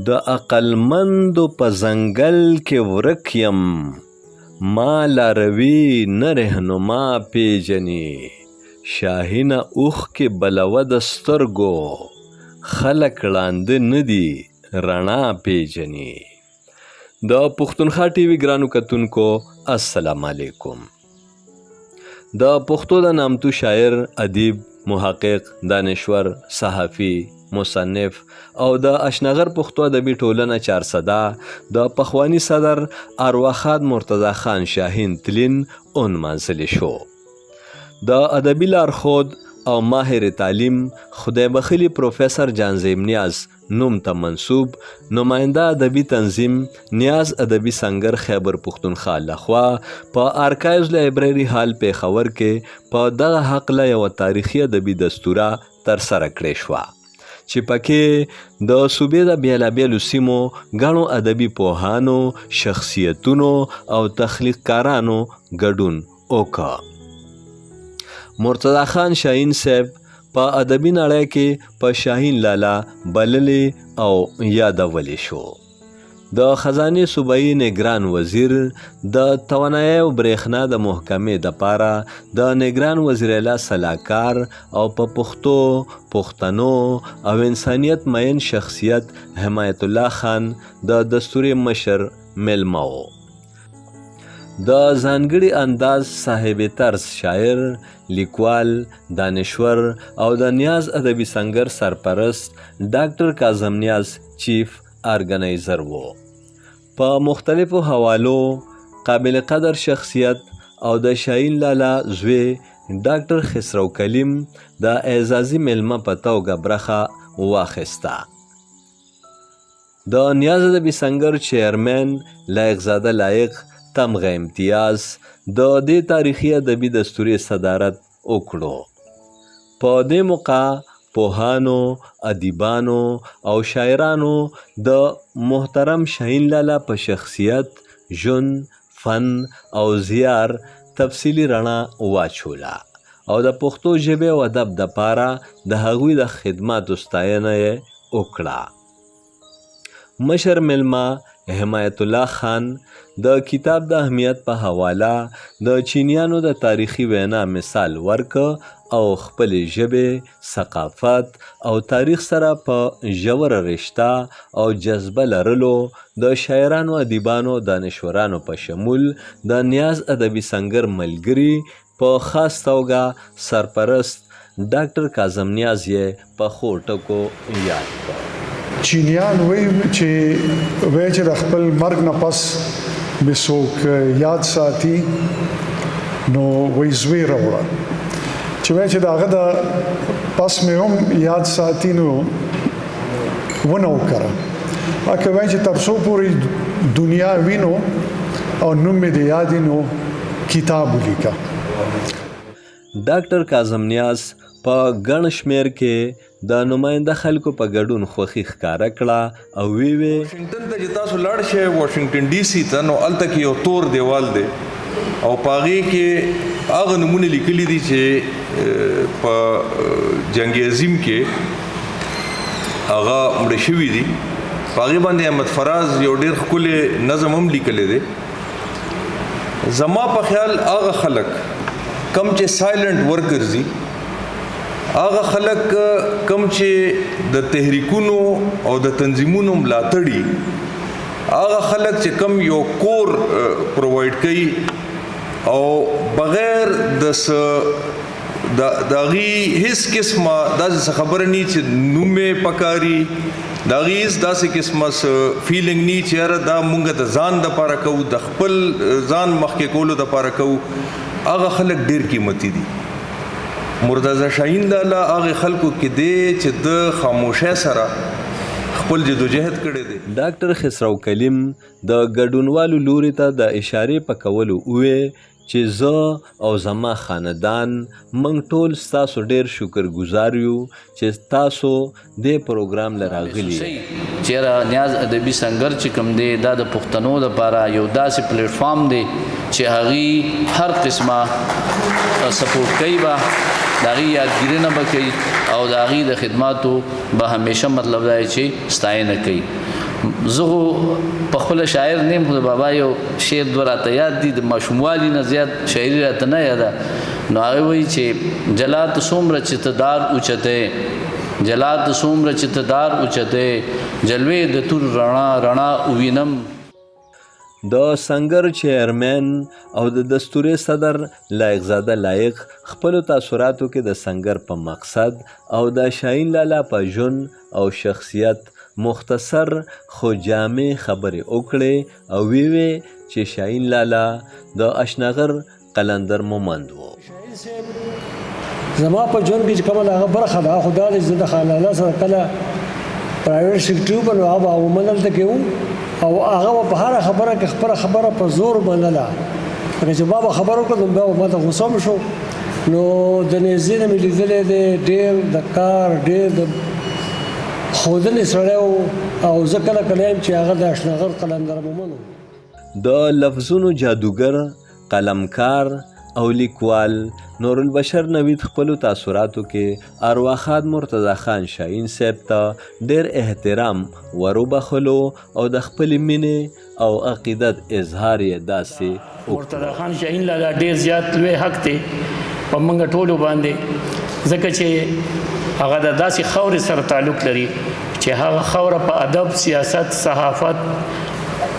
د عقلمندو په ځنګل کې ورک یم ما لاروي نه رهنما پیژني شاهینه اوښکې بلوه د سترګو خلک ړانده نه دي رڼا پیژني. د پښتونخوا ټي وي ګرانو کتونکو السلام علیکم. د پښتو د نامتو شاعر، ادیب، محقق، دانشور، صحافي، مصنف او د اشنغر پښتو ادبي ټولنه چارسده د پخواني صدر ارواښاد مرتضی خان شاهین تلین ونمانځلی شو. د ادبي لارښود او ماهر تعلیم خدای بخلي پروفیسر جانزیب نیاز نوم ته منسوب نماینده ادبي تنظیم نیاز ادبي سنگر خیبر پښتونخوا لخوا په آرکایوز لایبرري هال پیښور کې په دغه هکله یوه تاریخي ادبي دستوره ترسره کړې شوه چې پکې د صوبې د بیلابیلو سیمو ګڼو ادبي پوهانو، شخصیتونو او تخلیقکارانو ګډون وکړ. مرتضی خان شاهین صاحب په ادبي نړۍ کې په شاهین لالا بللی او یادولی شو. د خزانې صوبایي نگران وزیر، د توانایي او برېښنا د محکمې دپاره د نگران وزیر اعلی سلاکار او په پښتو، پښتنو او انسانیت مین شخصیت حمایت الله خان د دستوري مشر میلمه و. د ځانګړي انداز صاحب طرز شاعر، لیکوال، دانشور او د نیاز ادبي سنگر سرپرست ډاکټر کاظم نیاز چیف ارګنایزر و. په مختلفو حوالو قابل قدر شخصیت او د شاهین لالا زوی ډاکټر خسرو کلیم د اعزازي میلمه په توګه برخه واخیسته. د نیاز ادبي سنگر چیرمن لایقزاده لایق تمغه امتیاز د دې تاریخي ادبي دستوري صدارت وکړو. په دې موقع پوهانو، ادیبانو او شاعرانو د محترم شاهین لالا په شخصیت، ژوند، فن او زیار تفصیلي رڼا واچوله او د پښتو ژبې او ادب دپاره د هغوی د خدماتو ستاینه یې وکړه. مشر میلمه حمایت الله خان د کتاب د اهمیت په حواله د چینیانو د تاریخي وینا مثال ورکه او خپلې ژبې، ثقافت او تاریخ سره په ژوره رشته او جذبه لرلو د شاعرانو، ادیبانو، دانشورانو په شمول د نیاز ادبي سنگر ملګري په خاص توګه سرپرست ډاکټر کاظم نیاز یې په ښو ټکو یاد کړ. چینیان وایي چې د خپل مرګ نه پس به څوک یاد ساتي نو وایي زوی راوړه چې د هغه د پس مې هم یاد ساتي نو ونه وکړه. هغه وایي چې تر څو پورې دنیا وینو او نوم مې د یاد نو کتاب ولیکه. ډاکټر کاظم نیاز په ګڼ شمیر کې د نماینده خلکو په ګډون خوښي ښکاره کړه او ویې واشنګټن ته چې تاسو لاړ شئ واشنګټن ډي سي ته نو هلته کې یو تور دیوال دی او په هغې کې هغه نومونه لیکلي دي چې په جنګ عظیم کې هغه مړه شوي دي. په هغې باندې احمد فراز یو ډېر ښکلی نظم هم لیکلی دی. زما په خیال هغه خلک کم چې سایلنټ ورکرز دي، هغه خلک کم چې د تحریکونو او د تنظیمونو ملاتړي، هغه خلک چې کم یو کور پرووایډ کوي او بغیر د هغې هیڅ قسمه داسې خبره نی چې نومې پکاري، د هغې هیڅ داسې قسمه فیلنګ نی چې یاره دا مونږ د ځان دپاره کوو، د خپل ځان مخکې کولو دپاره کوو. هغه خلک ډېر قیمتي دي. مرتضی شاهین لالا هغه خلکو کې دی چې د خاموشۍ سره خپل جدوجهد کړی دی. ډاکټر خسرو کلیم د ګډونوالو لوري ته د اشارې په کولو وویل چې زه او زما خاندان موږ ټول ستاسو ډېر شکرګزار یو چې تاسو دې پروګرام له راغلي. چېرې نیاز ادبي سنگر چې کوم دی دا د پښتنو دپاره یو داسې پلیټفارم دی چې هغې هر قسمه سپورټ کوي به د هغې یادګیري نه به کوي او د هغې د خدماتو به همیشه مطلب دا چې ستاینه کوي. زه په خپله شاعر نیم خو د بابا یو شعر دوه راته یاد دي د ماشوموالي نه زیات شاعري راته نه یاده نو هغه وایي چې جلات څومره چې ته دار اوچتی جلات څومره چې ته دار اوچتی جلوې د تور رڼا ووینم. د سنگر چیرمن او د دستوري صدر لایق زاده لایق خپل تاثیراتو کې د سنگر په مقصد او د شاهین لالا په ژوند او شخصیت مختصر خو جامع خبرې وکړې او ویوې چې شاهین لالا د اشنغر قلندر مومند و. زما په ژوند کې چې کومه هغه برخه ده خو دا چې زه د خان لالا سره کله پرایویټ سیکټري په هغه به ومنل ته کې او هغه په هره خبره کې خپله خبره په زور منله لکه چې ما به خبره وکړه نو بیا به ما ته غوسه هم شو نو د نږدې نه مې لیدلی دی ډېر د کار ډېر د ښودنې سړی او زه کله کله یم چې هغه د اشنغر قلندر مومن و. د لفظونو جادوګر قلمکار او لیکوال نور البشر نوید خپلو تاثیراتو کې ارواخاد مرتضی خان شاهین صاحب ته ډېر احترام وروبخلو او د خپلې مینې او عقیدت اظهار یې داسې مرتضی خان شاهین لالا ډېر زیات لوی حق دی په موږ ټولو باندې ځکه چې هغه د داسې خاورې سره تعلق لري چې هغه خاوره په ادب سیاست صحافت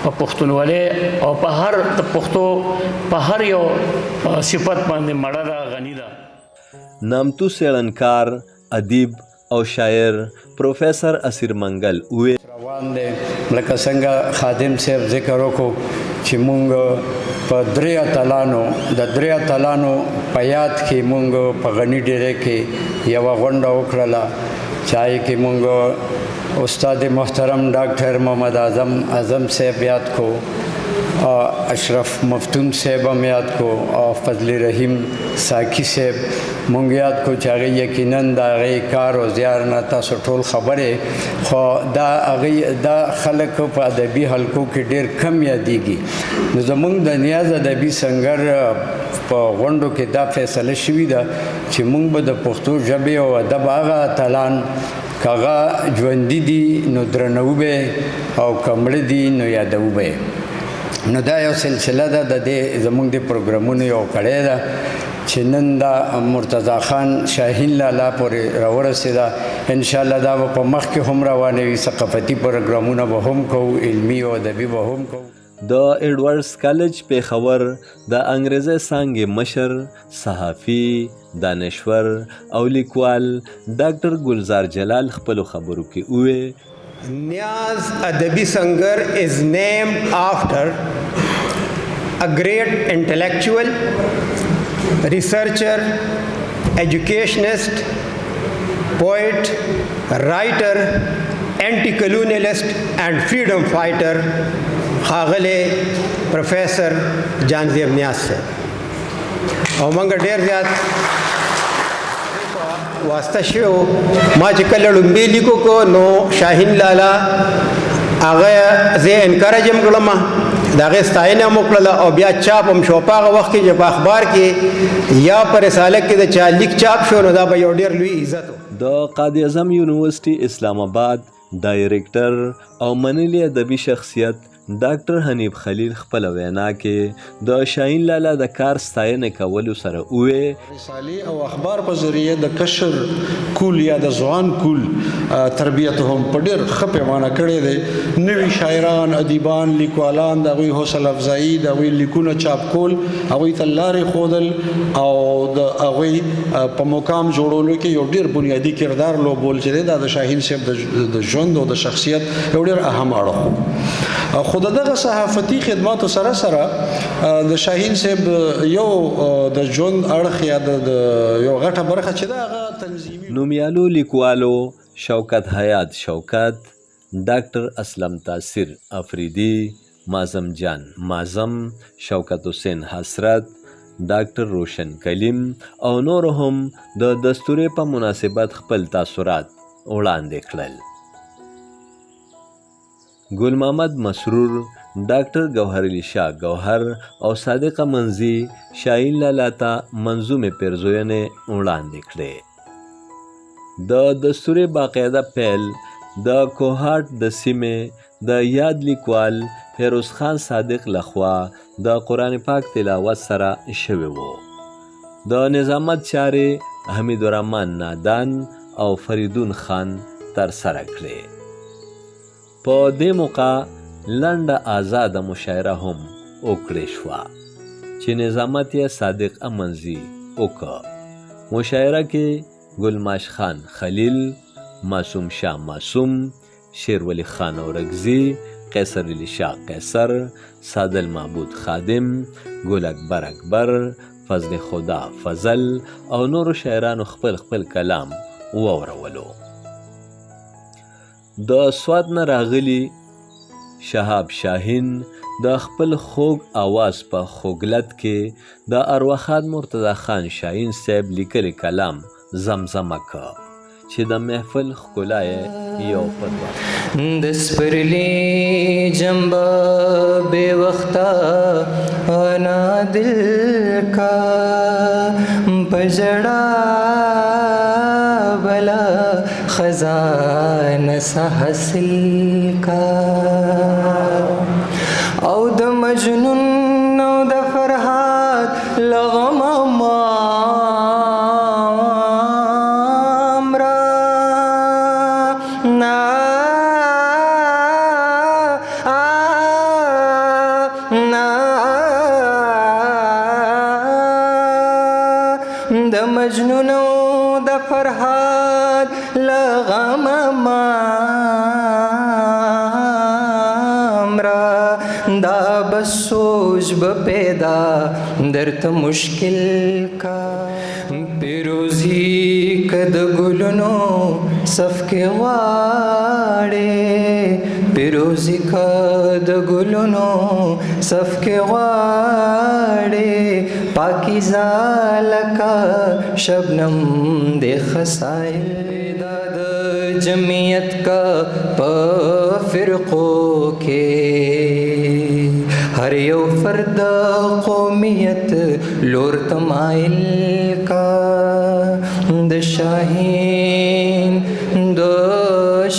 په پښتونولۍ او په هر د پښتو په هر یو صفت باندې مړه ده غني ده. نامتو څېړنکار ادیب او شاعر پروفیسر اسیر منګل وویل روان دی لکه څنګه خادم صاحب ذکر وکړو چې مونږ په درې اتلانو د درې اتلانو په یاد کې مونږ په غني ډیرې کې یوه غونډه وکړله چای کې مونږ استاد محترم ډاکټر محمد اعظم صاحب یاد کو اشرف مفتون صاحب هم یاد کو او فضل رحیم ساکی صاحب مونږ یاد کو چې هغه یقینا د هغې کار او زیار نه تاسو ټول خبرې خو دا خلک په ادبي حلقو کې ډېر کم یادېږي نو زمونږ د نیاز ادبي سنګر په غونډو کې دا فیصله شوې ده چې مونږ به د پښتو ژبې او ادب هغه اتلان که هغه ژوندي دي نو درنوو به او که مړه دي نو یادوو به نو دا یو سلسله ده د دې زموږ د پروګرامونو یو کړی ده چې نن دا مرتضی خان شاهین لالا پورې راورسېده انشاءالله دا به په مخکې هم روانه وي ثقافتي پروګرامونه به هم کوو علمي او ادبي به هم کوو. د ایډورډز کالج پیښور د انګریزي څانګې مشر صحافي دانشور او لیکوال ډاکټر ګلزار جلال خپلو خبرو کې وویل نیاز ادبی سنگر is named after a great intellectual, researcher, educationist, poet, writer, anti-colonialist and freedom fighter ښاغلی پروفیسر جان زیب نیاز صاحب او موږ ډېر زیات واسطه شوی ما چې کله ړومبې لیکو کو نو شاهین لالا هغه زه انکریج هم کړم د هغې ستاینه هم وکړله او بیا چاپ هم شو په هغه وخت کې چې په اخبار کې یا په رساله کې د چا لیک چاپ شو نو دا به یو ډېر لوی عزت و. د قائد اعظم یونیورسيټي اسلام آباد ډایریکټر او منلي ادبي شخصیت ډاکټر حنیف خلیل خپل وینا کې د شاهین لالا د کار ستاینه کولو سره وې رسالې او اخبار په ذریعه د کشر کول یا د ځوان کول تربیت هم په ډېر ښه پیمانه کړی دی نوي شاعران ادیبان لیکوالان د هغوی حوصله افزایي د هغوی لیکونه چاپ کول هغوی ته لارې ښودل او د هغوی په مقام جوړولو کې یو ډېر بنیادي کردار لوبول چې دی دا د شاهین صاحب د ژوند او د شخصیت یو ډېر اهم اړخ خو د دغه صحافتي خدماتو سره سره د شاهین صاحب یو د ژوند اړخ یا د یو غټه برخه چې دا هغه تنظیمي نومیالو لیکوالو شوکت حیات شوکت ډاکټر اسلم تاثیر افریدي مازم جان مازم شوکت حسین حسرت ډاکټر روشن کلیم او نور هم د دستوري په مناسبت خپل تاثرات وړاندې کړل. ګل محمد مسرور ډاکټر ګوهر علي شاه ګوهر او صادقه منزي شاهین لالا ته منظومې پیرزوینې وړاندې کړې. د دستوري باقاعده پیل د کوهاټ د سیمې د یاد لیکوال فیروز خان صادق لخوا د قرآن پاک تلاوت سره شوی و. د نظامت چارې حمید الرحمن نادان او فریدون خان ترسره کړې. په دې موقع لنډه آزاده مشاعره هم وکړې شوه چې نظامت یې صادق امنزي وکړ. مشاعره کې ګلماش خان خلیل، معصوم شاه معصوم، شیرولی خان اورکزي، قیصر علی شاه قیصر، سعد المعبود خادم، ګل اکبر اکبر، فضل خدا فضل او نورو شاعرانو خپل خپل کلام واورولو. د سوات نه راغلي شهاب شاهین د خپل خوږ آواز په خوږلت کې د ارواخان مرتضی خان شاهین صاحب لیکلی کلام زمزمه که چې د محفل ښکلا یې یو پر د سپرلی جنبه بے وخته انا دل کا پجڑا بلا خزانه سا حاصل کا او د مجنون او د فرحات لغم د مجنون او د فرحات لغم مامرا دا بسوج بپیدا درت مشکل کا پیروزی کد گلونو صف کے غاڑے پیروزی کد گلونو صف کے غاڑے پاکیزہ لکا شبنم دے خسائل داد جمعیت کا پا فرقوں کے ہر یو فرد قومیت لور تمائل کا د شاہین د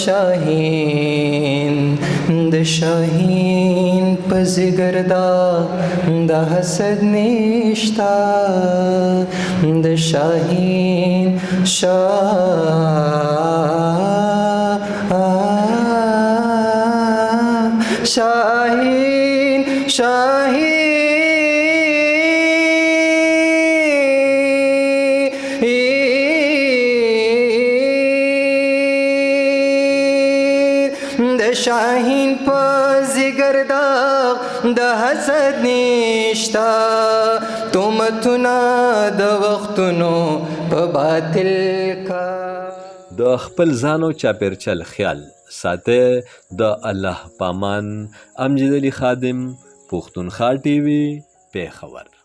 شاہین د شاہین پزگردا د حسد نشتا د شاہین شاہین د شاہین په زیګر د حسد نشتا تومتونه د وختونو په باطل کا. د خپل ځان او چاپیرچل خیال ساته. د الله پامان. امجد علي خادم، پښتونخوا ټي وي، پیښور.